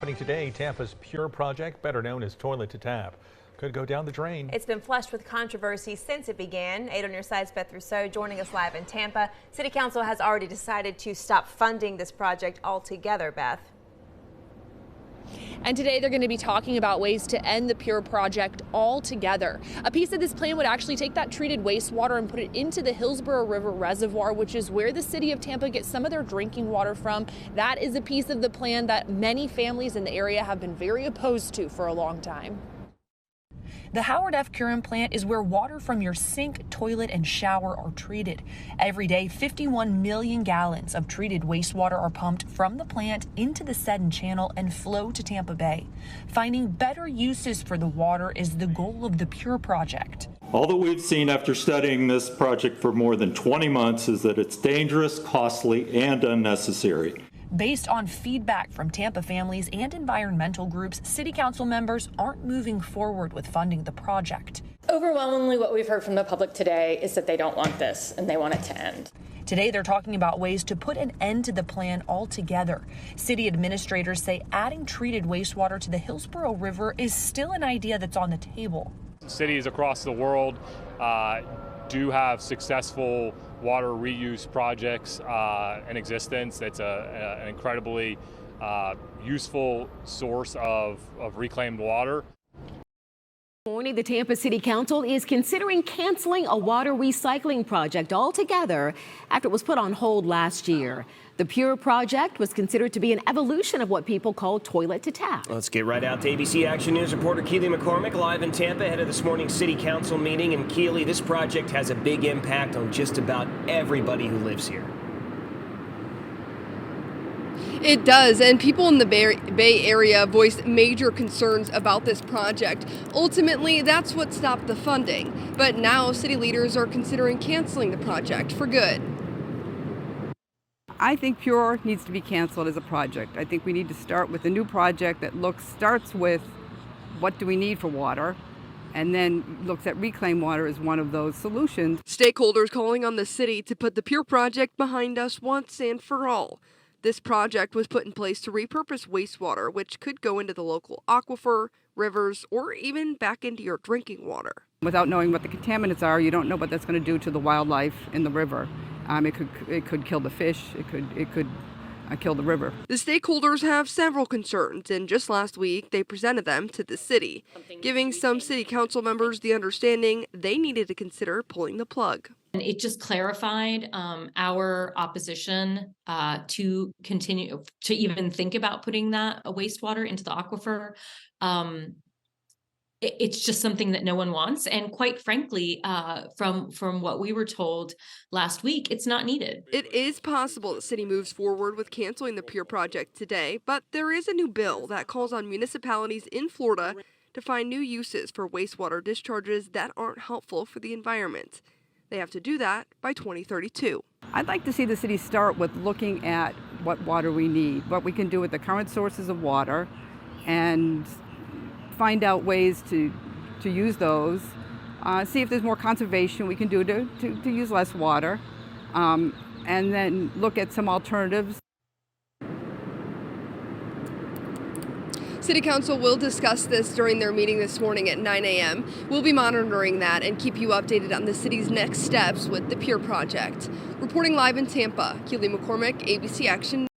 Happening today, Tampa's Pure project, better known as Toilet to Tap, could go down the drain. It's been flushed with controversy since it began. 8 on your side's Beth Rousseau joining us live in Tampa. City Council has already decided to stop funding this project altogether, Beth. And today they're going to be talking about ways to end the Pure project altogether. A piece of this plan would actually take that treated wastewater and put it into the Hillsborough River Reservoir, which is where the city of Tampa gets some of their drinking water from. That is a piece of the plan that many families in the area have been very opposed to for a long time. The Howard F. Curran plant is where water from your sink, toilet, and shower are treated. Every day, 51 million gallons of treated wastewater are pumped from the plant into the Seddon Channel and flow to Tampa Bay. Finding better uses for the water is the goal of the Pure project. All that we've seen after studying this project for more than 20 months is that it's dangerous, costly, and unnecessary. Based on feedback from Tampa families and environmental groups, city council members aren't moving forward with funding the project. Overwhelmingly, what we've heard from the public today is that they don't want this and they want it to end. Today, they're talking about ways to put an end to the plan altogether. City administrators say adding treated wastewater to the Hillsborough River is still an idea that's on the table. Cities across the world do have successful water reuse projects in existence. It's an incredibly useful source of reclaimed water. The Tampa City Council is considering canceling a water recycling project altogether after it was put on hold last year. The Pure project was considered to be an evolution of what people call toilet to tap. Let's get right out to ABC Action News reporter Keely McCormick live in Tampa ahead of this morning's City Council meeting. And Keely, this project has a big impact on just about everybody who lives here. It does, and people in the Bay Area voiced major concerns about this project. Ultimately, that's what stopped the funding. But now city leaders are considering canceling the project for good. I think Pure needs to be canceled as a project. I think we need to start with a new project that starts with what do we need for water, and then looks at reclaimed water as one of those solutions. Stakeholders calling on the city to put the Pure project behind us once and for all. This project was put in place to repurpose wastewater, which could go into the local aquifer, rivers, or even back into your drinking water. Without knowing what the contaminants are, you don't know what that's going to do to the wildlife in the river. It could kill the fish. It could kill the river. The stakeholders have several concerns, and just last week they presented them to the city, giving some city council members the understanding they needed to consider pulling the plug. And it just clarified our opposition to continue to even think about putting that wastewater into the aquifer. It's just something that no one wants. And quite frankly, from what we were told last week, it's not needed. It is possible the city moves forward with canceling the Pure project today, but there is a new bill that calls on municipalities in Florida to find new uses for wastewater discharges that aren't helpful for the environment. They have to do that by 2032. I'd like to see the city start with looking at what water we need, what we can do with the current sources of water, and find out ways to use those. See if there's more conservation we can do to use less water, and then look at some alternatives. City Council will discuss this during their meeting this morning at 9 a.m. We'll be monitoring that and keep you updated on the city's next steps with the Pure project. Reporting live in Tampa, Keely McCormick, ABC Action.